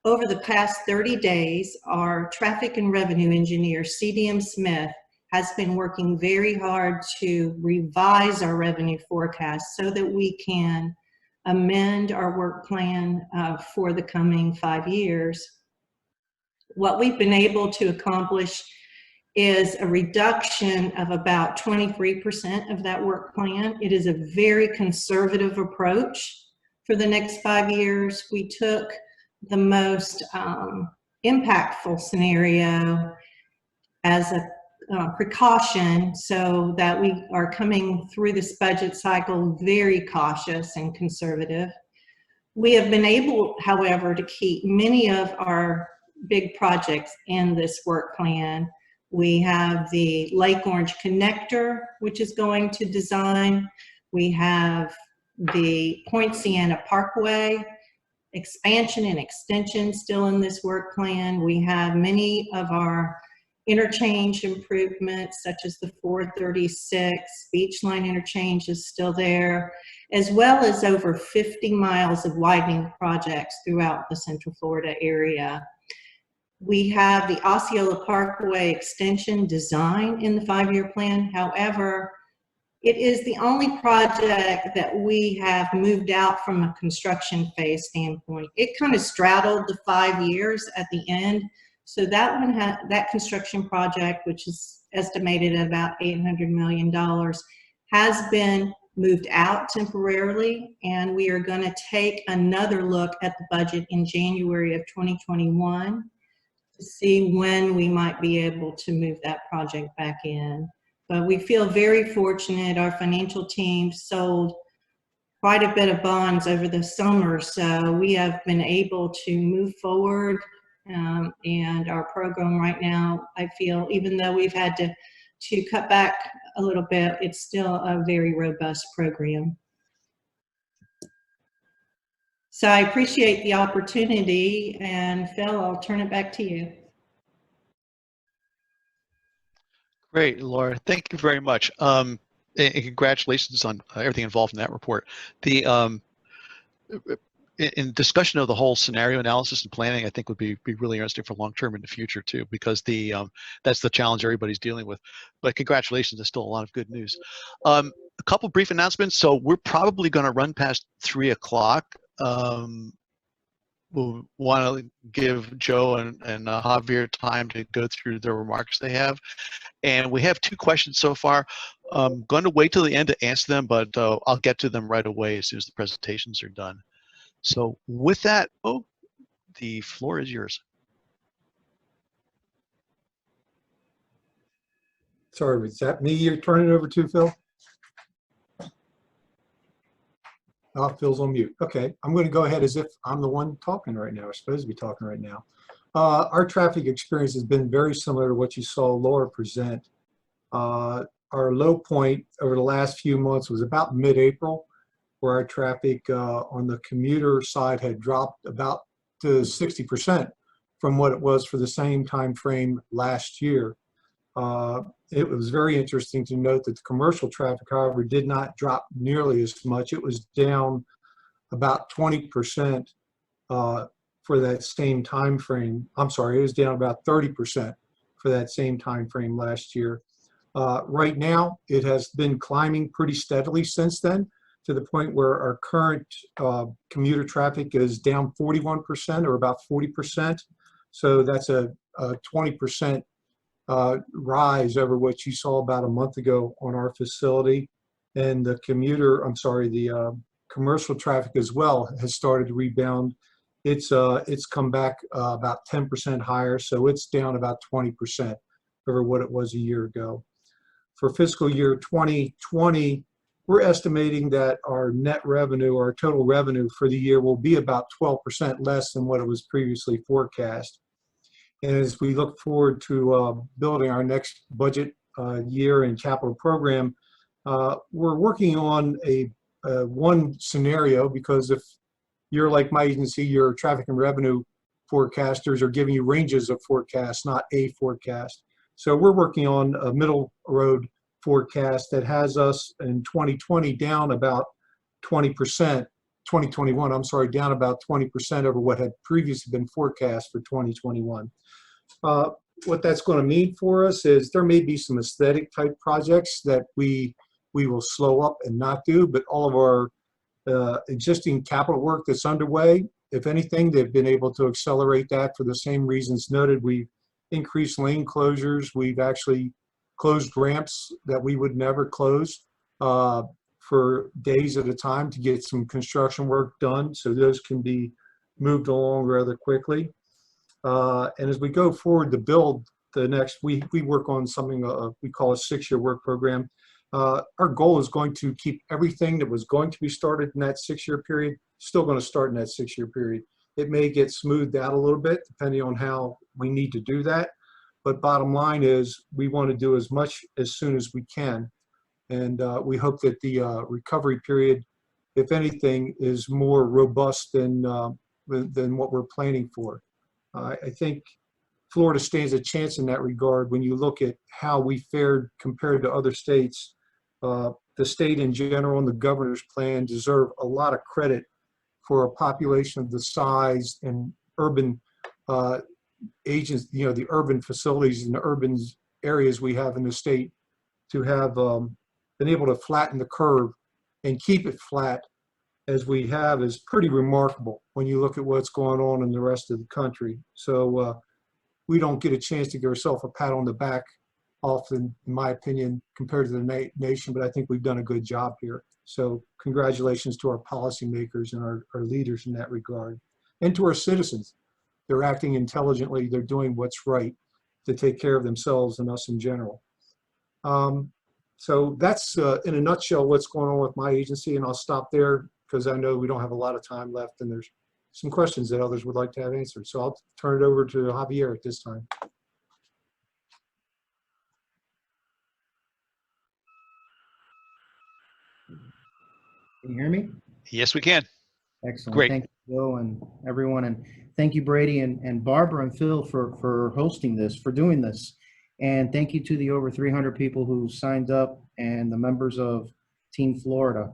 Over the past 30 days, our traffic and revenue engineer, CDM Smith, has been working very hard to revise our revenue forecast so that we can amend our work plan for the coming 5 years. What we've been able to accomplish is a reduction of about 23% of that work plan. It is a very conservative approach for the next 5 years. We took the most impactful scenario as a precaution so that we are coming through this budget cycle very cautious and conservative. We have been able, however, to keep many of our big projects in this work plan. We have the Lake Orange Connector, which is going to design. We have the Point Sienna Parkway expansion and extension still in this work plan. We have many of our interchange improvements, such as the 436 Beachline interchange is still there, as well as over 50 miles of widening projects throughout the Central Florida area. We have the Osceola Parkway extension design in the 5-year plan. However, it is the only project that we have moved out from a construction phase standpoint. It kind of straddled the 5 years at the end. So that one, that construction project, which is estimated at about $800 million, has been moved out temporarily, and we are going to take another look at the budget in January of 2021 to see when we might be able to move that project back in. But we feel very fortunate. Our financial team sold quite a bit of bonds over the summer, so we have been able to move forward. And our program right now, I feel, even though we've had to cut back a little bit, it's still a very robust program. So I appreciate the opportunity, and Phil, I'll turn it back to you. Great, Laura. Thank you very much. And congratulations on everything involved in that report. The in discussion of the whole scenario analysis and planning, I think would be really interesting for long term in the future too, because that's the challenge everybody's dealing with. But congratulations, there's still a lot of good news. A couple brief announcements. So we're probably going to run past 3 o'clock. We'll want to give Joe and Javier time to go through the remarks they have. And we have 2 questions so far. I'm going to wait till the end to answer them, but I'll get to them right away as soon as the presentations are done. So with that, the floor is yours. Sorry, was that me you're turning it over to, Phil? Oh, Phil's on mute. Okay, I'm going to go ahead as if I'm the one talking right now, or supposed to be talking right now. Our traffic experience has been very similar to what you saw Laura present. Our low point over the last few months was about mid-April, where our traffic on the commuter side had dropped about to 60% from what it was for the same time frame last year. It was very interesting to note that the commercial traffic, however, did not drop nearly as much. It was down about 20% for that same time frame. I'm sorry, it was down about 30% for that same time frame last year. Right now, it has been climbing pretty steadily since then, to the point where our current commuter traffic is down 41%, or about 40%. So that's a 20% rise over what you saw about a month ago on our facility. And the commercial traffic as well has started to rebound. It's come back about 10% higher, so it's down about 20% over what it was a year ago. For fiscal year 2020, we're estimating that our net revenue, our total revenue for the year, will be about 12% less than what it was previously forecast. And as we look forward to building our next budget year in capital program, we're working on a one scenario, because if you're like my agency, your traffic and revenue forecasters are giving you ranges of forecasts, not a forecast. So we're working on a middle road forecast that has us in 2020 down about 20%, 2021, I'm sorry, down about 20% over what had previously been forecast for 2021. What that's going to mean for us is there may be some aesthetic type projects that we will slow up and not do, but all of our existing capital work that's underway, if anything, they've been able to accelerate that for the same reasons noted. We've increased lane closures. We've actually closed ramps that we would never close for days at a time to get some construction work done. So those can be moved along rather quickly. And as we go forward to build the next, we work on something we call a 6-year work program. Our goal is going to keep everything that was going to be started in that 6-year period, still going to start in that 6-year period. It may get smoothed out a little bit depending on how we need to do that. But bottom line is we want to do as much as soon as we can. And we hope that the recovery period, if anything, is more robust than what we're planning for. I think Florida stands a chance in that regard when you look at how we fared compared to other states. The state in general and the governor's plan deserve a lot of credit for a population of the size and urban agents, the urban facilities and the urban areas we have in the state, to have been able to flatten the curve and keep it flat as we have is pretty remarkable when you look at what's going on in the rest of the country. So we don't get a chance to give ourselves a pat on the back often, in my opinion, compared to the nation, but I think we've done a good job here. So congratulations to our policymakers and our leaders in that regard, and to our citizens. They're acting intelligently. They're doing what's right to take care of themselves and us in general. So that's in a nutshell what's going on with my agency, and I'll stop there because I know we don't have a lot of time left and there's some questions that others would like to have answered. So I'll turn it over to Javier at this time. Can you hear me? Yes, we can. Excellent. Great. Thank you, Bill, and everyone. And thank you, Brady and Barbara and Phil for hosting this, for doing this. And thank you to the over 300 people who signed up and the members of Team Florida.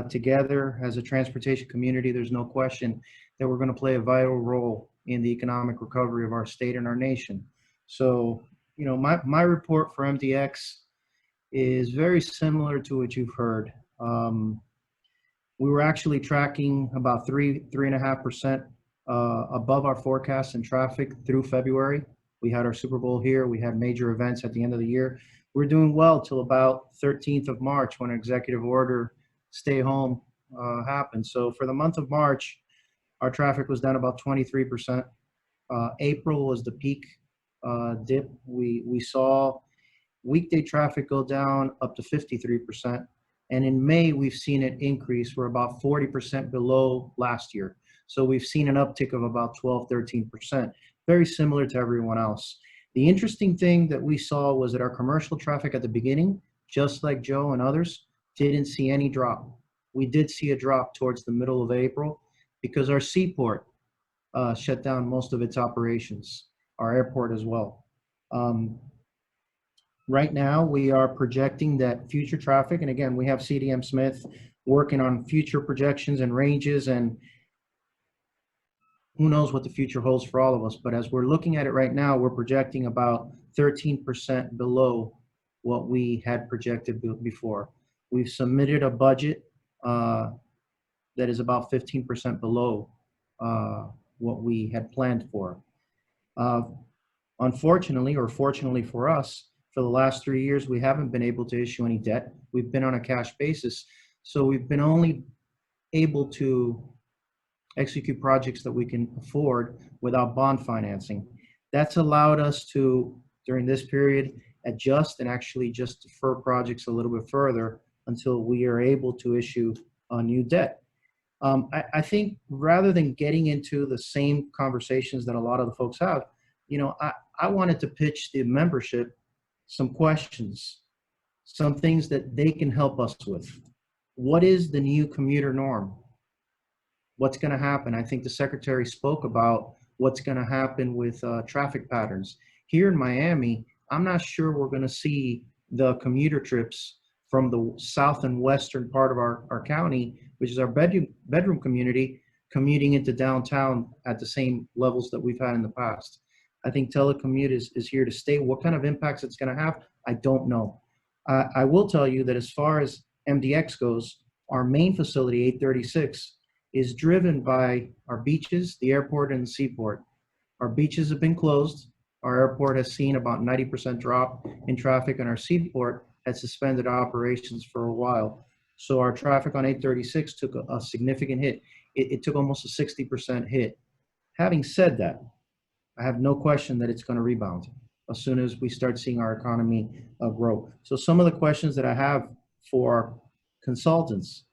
Together as a transportation community, there's no question that we're going to play a vital role in the economic recovery of our state and our nation. So, my report for MDX is very similar to what you've heard. We were actually tracking about 3.5% above our forecast in traffic through February. We had our Super Bowl here. We had major events at the end of the year. We're doing well till about 13th of March when an executive order, stay home, happened. So for the month of March, our traffic was down about 23%. April was the peak dip. We saw weekday traffic go down up to 53%. And in May, we've seen it increase. We're about 40% below last year. So we've seen an uptick of about 12, 13%, very similar to everyone else. The interesting thing that we saw was that our commercial traffic at the beginning, just like Joe and others, didn't see any drop. We did see a drop towards the middle of April because our seaport shut down most of its operations, our airport as well. Right now, we are projecting that future traffic, and again, we have CDM Smith working on future projections and ranges, and who knows what the future holds for all of us. But as we're looking at it right now, we're projecting about 13% below what we had projected before. We've submitted a budget that is about 15% below what we had planned for. Unfortunately, or fortunately for us, for the last 3 years, we haven't been able to issue any debt. We've been on a cash basis. So we've been only able to execute projects that we can afford without bond financing. That's allowed us to, during this period, adjust and actually just defer projects a little bit further until we are able to issue a new debt. I think rather than getting into the same conversations that a lot of the folks have, I wanted to pitch the membership some questions, some things that they can help us with. What is the new commuter norm? What's going to happen? I think the secretary spoke about what's going to happen with traffic patterns. Here in Miami, I'm not sure we're going to see the commuter trips from the south and western part of our county, which is our bedroom community, commuting into downtown at the same levels that we've had in the past. I think telecommute is here to stay. What kind of impacts it's going to have, I don't know. I will tell you that as far as MDX goes, our main facility, 836, is driven by our beaches, the airport, and the seaport. Our beaches have been closed. Our airport has seen about 90% drop in traffic, and our seaport has suspended operations for a while. So our traffic on 836 took a significant hit. It took almost a 60% hit. Having said that, I have no question that it's going to rebound as soon as we start seeing our economy grow. So some of the questions that I have for consultants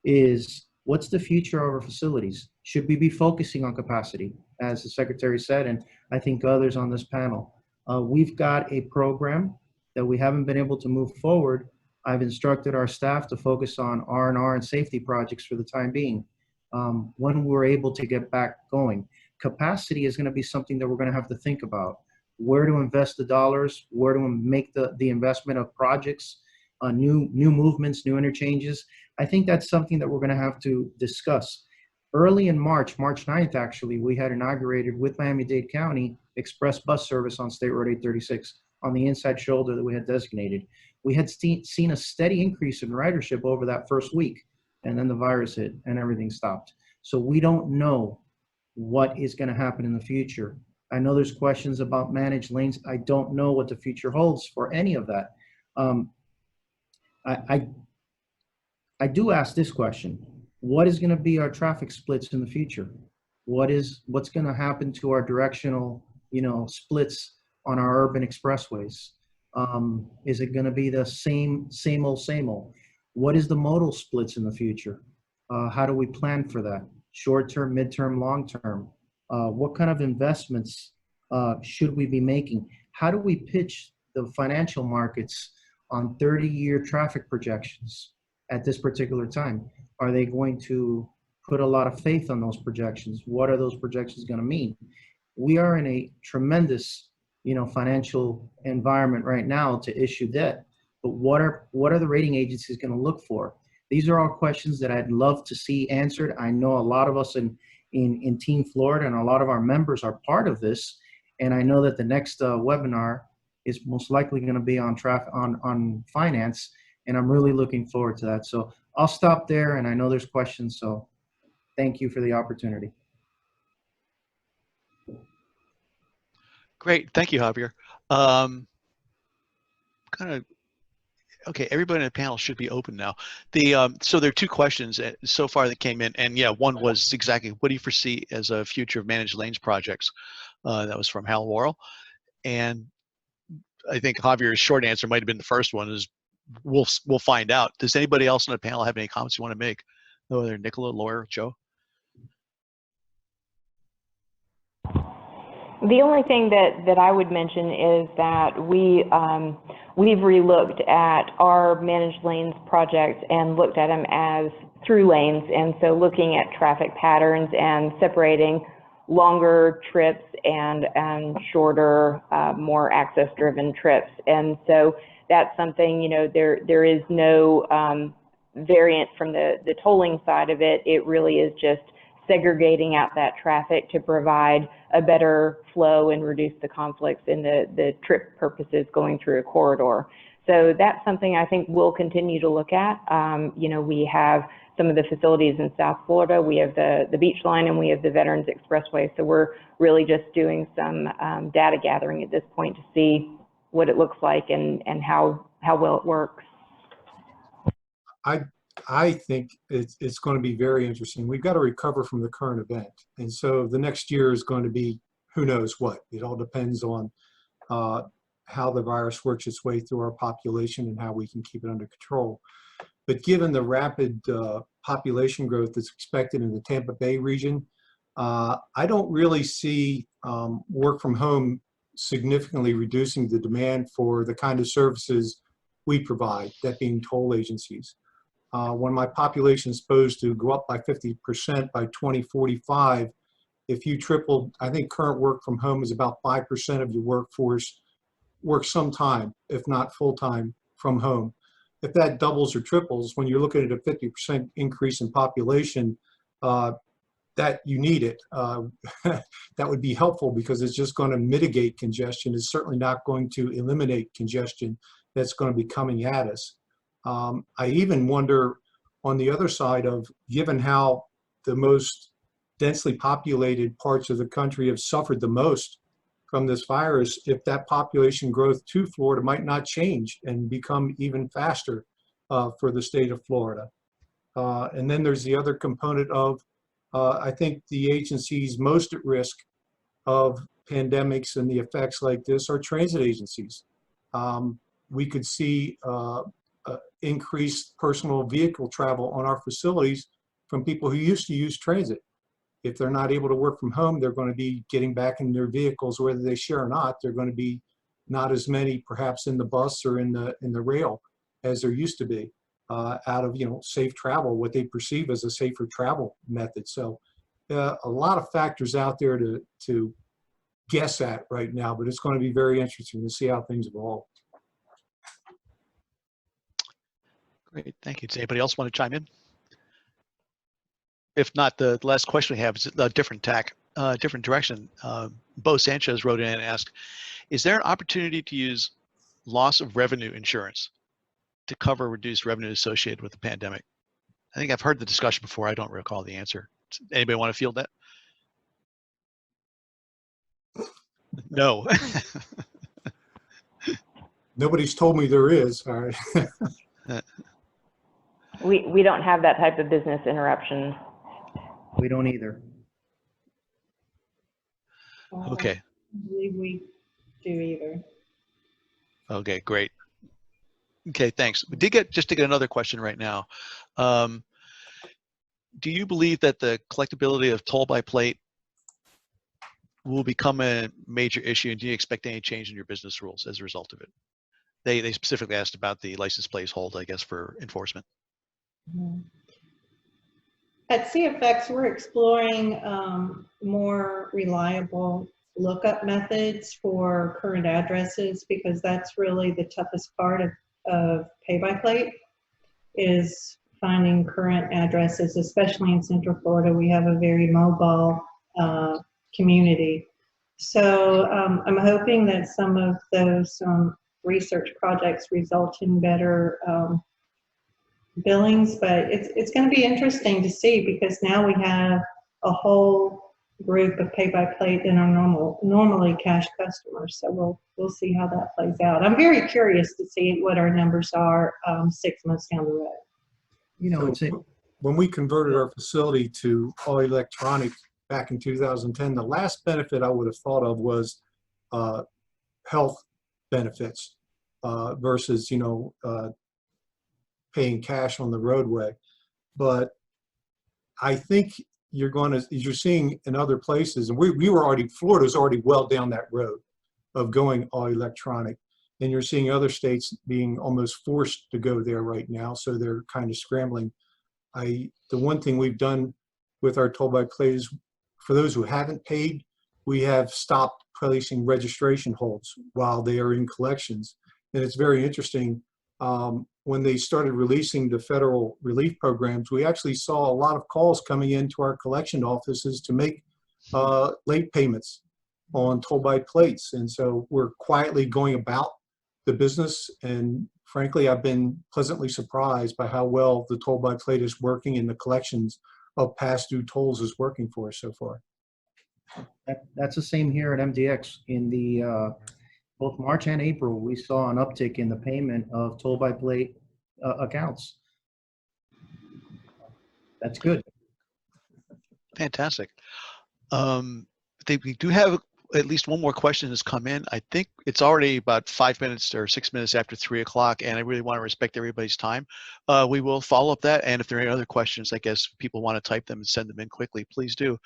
is, what's the future of our facilities? Should we be focusing on capacity, as the secretary said, and I think others on this panel? We've got a program that we haven't been able to move forward. I've instructed our staff to focus on R&R and safety projects for the time being. When we're able to get back going, capacity is going to be something that we're going to have to think about. Where to invest the dollars, where to make the investment of projects, new movements, new interchanges. I think that's something that we're going to have to discuss. Early in March 9th, actually, we had inaugurated with Miami-Dade County express bus service on State Road 836 on the inside shoulder that we had designated. We had seen a steady increase in ridership over that first week, and then the virus hit and everything stopped. So we don't know what is going to happen in the future. I know there's questions about managed lanes. I don't know what the future holds for any of that. I do ask this question: what is going to be our traffic splits in the future? What's going to happen to our directional, splits on our urban expressways? Is it going to be the same old? What is the modal splits in the future? How do we plan for that? Short-term, mid-term, long-term? What kind of investments should we be making? How do we pitch the financial markets on 30-year traffic projections at this particular time? Are they going to put a lot of faith on those projections? What are those projections going to mean? We are in a tremendous, financial environment right now to issue debt, but what are the rating agencies going to look for? These are all questions that I'd love to see answered. I know a lot of us in Team Florida and a lot of our members are part of this, and I know that the next webinar is most likely going to be on finance, and I'm really looking forward to that. So I'll stop there, and I know there's questions, so thank you for the opportunity. Great, thank you, Javier. Okay, everybody in the panel should be open now. So there are two questions so far that came in, and yeah, one was exactly, what do you foresee as a future of managed lanes projects? That was from Hal Worrell, and I think Javier's short answer might have been the first one, is we'll find out. Does anybody else on the panel have any comments you want to make? No other, Nicola, Laura, Joe? The only thing that I would mention is that we've relooked at our managed lanes projects and looked at them as through lanes, and so looking at traffic patterns and separating longer trips and shorter, more access-driven trips. And so that's something, there is no variant from the tolling side of it. It really is just segregating out that traffic to provide a better flow and reduce the conflicts in the trip purposes going through a corridor. So that's something I think we'll continue to look at. We have some of the facilities in South Florida. We have the Beach Line and we have the Veterans Expressway. So we're really just doing some data gathering at this point to see what it looks like and how well it works. I think it's going to be very interesting. We've got to recover from the current event. And so the next year is going to be who knows what. It all depends on how the virus works its way through our population and how we can keep it under control. But given the rapid population growth that's expected in the Tampa Bay region, I don't really see work from home significantly reducing the demand for the kind of services we provide, that being toll agencies. When my population is supposed to go up by 50% by 2045, if you tripled, I think current work from home is about 5% of your workforce works sometime, if not full-time, from home. If that doubles or triples, when you're looking at a 50% increase in population, that you need it. That would be helpful because it's just going to mitigate congestion. It's certainly not going to eliminate congestion that's going to be coming at us. I even wonder on the other side of, given how the most densely populated parts of the country have suffered the most from this virus, if that population growth to Florida might not change and become even faster for the state of Florida. And then there's the other component of, I think the agencies most at risk of pandemics and the effects like this are transit agencies. We could see increased personal vehicle travel on our facilities from people who used to use transit. If they're not able to work from home, they're going to be getting back in their vehicles, whether they share or not. They're going to be not as many, perhaps, in the bus or in the rail as there used to be, out of safe travel, what they perceive as a safer travel method. So, a lot of factors out there to guess at right now, but it's going to be very interesting to see how things evolve. Great, thank you. Does anybody else want to chime in? If not, the last question we have is a different tack, different direction. Bo Sanchez wrote in and asked, is there an opportunity to use loss of revenue insurance to cover reduced revenue associated with the pandemic? I think I've heard the discussion before. I don't recall the answer. Anybody want to field that? No. Nobody's told me there is. All right. We don't have that type of business interruption. We don't either. Okay. I believe we do either. Okay, great. Okay, thanks. We did get another question right now. Do you believe that the collectability of toll by plate will become a major issue, and do you expect any change in your business rules as a result of it? They specifically asked about the license plates hold, I guess, for enforcement. Mm-hmm. At CFX, we're exploring more reliable lookup methods for current addresses, because that's really the toughest part of pay-by-plate, is finding current addresses, especially in Central Florida. We have a very mobile community. So I'm hoping that some of those research projects result in better billings, but it's going to be interesting to see, because now we have a whole group of pay-by-plate that are normally cash customers. So we'll see how that plays out. I'm very curious to see what our numbers are 6 months down the road. So when we converted our facility to all electronic back in 2010, the last benefit I would have thought of was health benefits versus paying cash on the roadway. But I think you're seeing in other places, and Florida's already well down that road of going all electronic, and you're seeing other states being almost forced to go there right now, so they're kind of scrambling. The one thing we've done with our toll by plate is, for those who haven't paid, we have stopped placing registration holds while they are in collections. And it's very interesting. When they started releasing the federal relief programs, we actually saw a lot of calls coming into our collection offices to make late payments on toll by plates. And so we're quietly going about the business. And frankly, I've been pleasantly surprised by how well the toll by plate is working, and the collections of past due tolls is working for us so far. That's the same here at MDX. In the both March and April, we saw an uptick in the payment of toll by plate accounts. That's good. Fantastic. We do have at least one more question has come in. I think it's already about 5 minutes or 6 minutes after 3 o'clock, and I really want to respect everybody's time. We will follow up that, and if there are any other questions, I guess people want to type them and send them in quickly, please do.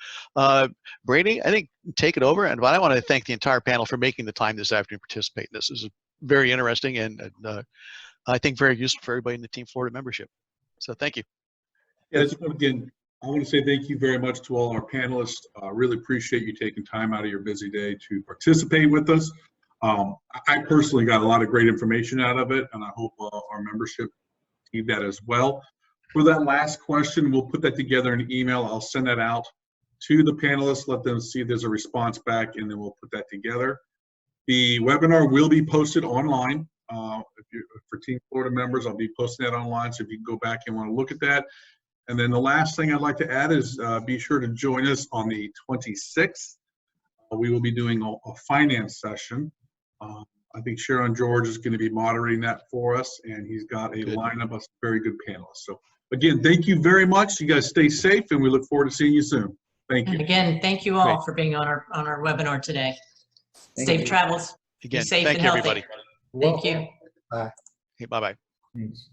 Brady, I think take it over, but I want to thank the entire panel for making the time this afternoon to participate in this. This is very interesting and I think very useful for everybody in the Team Florida membership. So thank you. Yes, again, I want to say thank you very much to all our panelists. Really appreciate you taking time out of your busy day to participate with us. I personally got a lot of great information out of it, and I hope our membership received that as well. For that last question, we'll put that together in an email. I'll send that out to the panelists, let them see if there's a response back, and then we'll put that together. The webinar will be posted online. For Team Florida members, I'll be posting that online, so if you can go back and want to look at that. And then the last thing I'd like to add is be sure to join us on the 26th. We will be doing a finance session. I think Sharon George is going to be moderating that for us, and he's got a lineup of very good panelists. So again, thank you very much. You guys stay safe, and we look forward to seeing you soon. Thank you. And again, thank you all for being on our webinar today. Safe travels. Again, be safe thank and you, healthy. everybody. Thank you. Bye. Okay, bye-bye. Thanks.